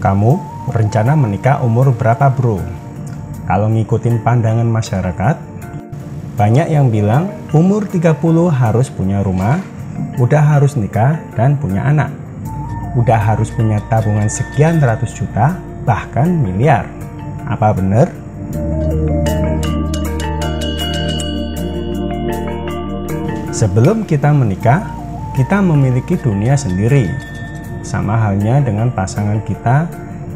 Kamu rencana menikah umur berapa, bro? Kalau ngikutin pandangan masyarakat, banyak yang bilang umur 30 harus punya rumah, udah harus nikah dan punya anak. Udah harus punya tabungan sekian ratus juta, bahkan miliar. Apa bener? Sebelum kita menikah, kita memiliki dunia sendiri. Sama halnya dengan pasangan kita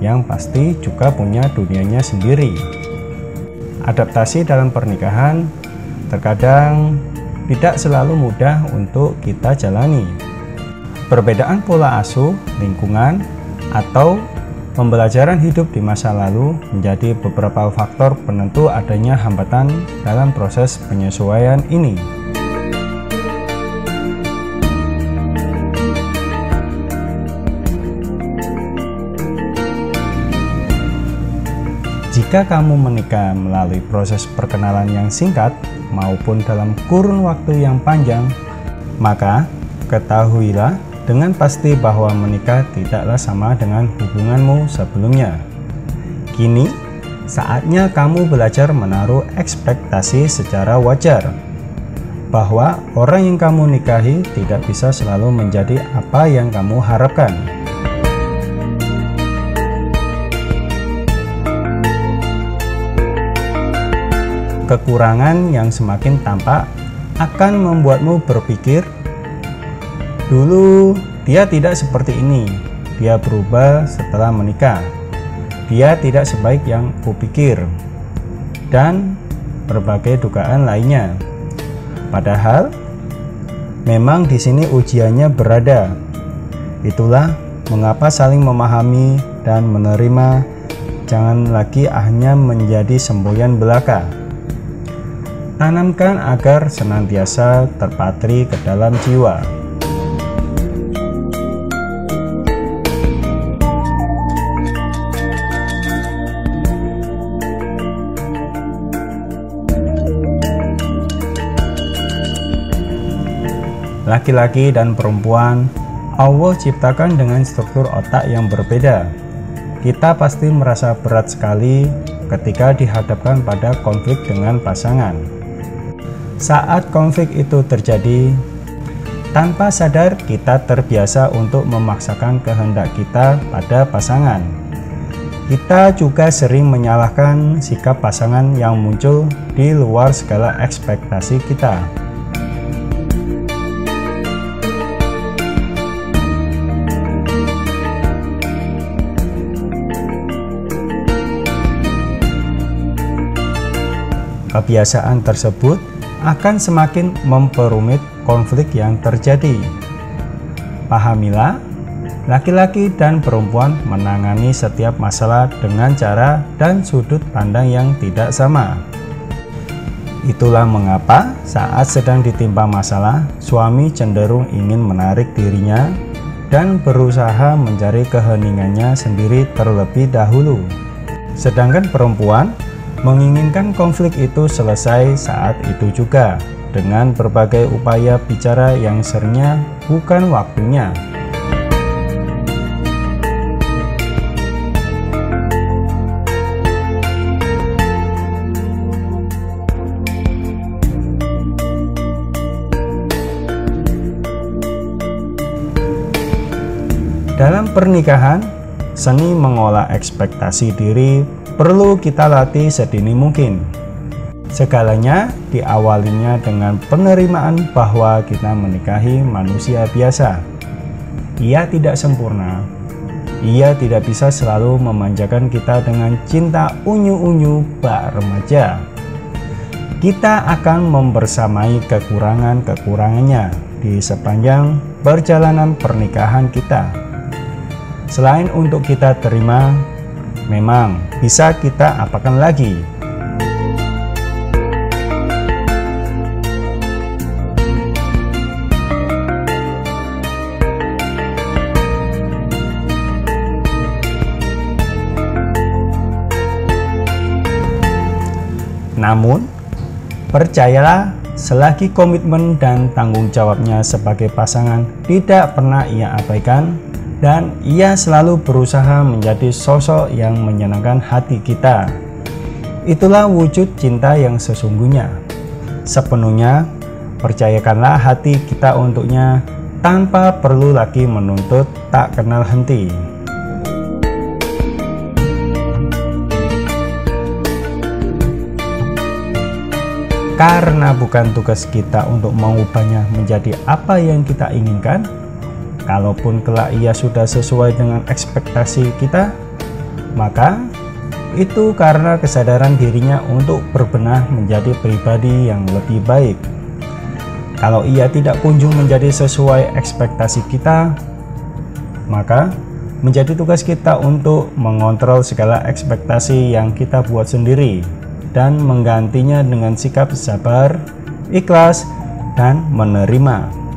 yang pasti juga punya dunianya sendiri. Adaptasi dalam pernikahan terkadang tidak selalu mudah untuk kita jalani. Perbedaan pola asuh, lingkungan, atau pembelajaran hidup di masa lalu menjadi beberapa faktor penentu adanya hambatan dalam proses penyesuaian ini. Jika kamu menikah melalui proses perkenalan yang singkat maupun dalam kurun waktu yang panjang, maka ketahuilah dengan pasti bahwa menikah tidaklah sama dengan hubunganmu sebelumnya. Kini, saatnya kamu belajar menaruh ekspektasi secara wajar, bahwa orang yang kamu nikahi tidak bisa selalu menjadi apa yang kamu harapkan. Kekurangan yang semakin tampak akan membuatmu berpikir, dulu dia tidak seperti ini, dia berubah setelah menikah, dia tidak sebaik yang kupikir, dan berbagai dugaan lainnya. Padahal memang di sini ujiannya berada. Itulah mengapa saling memahami dan menerima jangan lagi hanya menjadi semboyan belaka. Tanamkan agar senantiasa terpatri ke dalam jiwa. Laki-laki dan perempuan Allah ciptakan dengan struktur otak yang berbeda. Kita pasti merasa berat sekali ketika dihadapkan pada konflik dengan pasangan. Saat konflik itu terjadi, tanpa sadar kita terbiasa untuk memaksakan kehendak kita pada pasangan. Kita juga sering menyalahkan sikap pasangan yang muncul di luar segala ekspektasi kita. Kebiasaan tersebut akan semakin memperumit konflik yang terjadi. Pahamilah, laki-laki dan perempuan menangani setiap masalah dengan cara dan sudut pandang yang tidak sama. Itulah mengapa saat sedang ditimpa masalah, suami cenderung ingin menarik dirinya dan berusaha mencari keheningannya sendiri terlebih dahulu. Sedangkan perempuan menginginkan konflik itu selesai saat itu juga dengan berbagai upaya bicara yang seringnya bukan waktunya. Dalam pernikahan, seni mengolah ekspektasi diri perlu kita latih sedini mungkin. Segalanya diawalinya dengan penerimaan bahwa kita menikahi manusia biasa. Ia tidak sempurna. Ia tidak bisa selalu memanjakan kita dengan cinta unyu-unyu bak remaja. Kita akan membersamai kekurangan-kekurangannya di sepanjang perjalanan pernikahan kita. Selain untuk kita terima, memang bisa kita apakan lagi? Namun, percayalah, selagi komitmen dan tanggung jawabnya sebagai pasangan tidak pernah ia abaikan, dan ia selalu berusaha menjadi sosok yang menyenangkan hati kita. Itulah wujud cinta yang sesungguhnya. Sepenuhnya percayakanlah hati kita untuknya tanpa perlu lagi menuntut tak kenal henti. Karena bukan tugas kita untuk mengubahnya menjadi apa yang kita inginkan. Kalaupun kelak ia sudah sesuai dengan ekspektasi kita, maka itu karena kesadaran dirinya untuk berbenah menjadi pribadi yang lebih baik. Kalau ia tidak kunjung menjadi sesuai ekspektasi kita, maka menjadi tugas kita untuk mengontrol segala ekspektasi yang kita buat sendiri dan menggantinya dengan sikap sabar, ikhlas, dan menerima.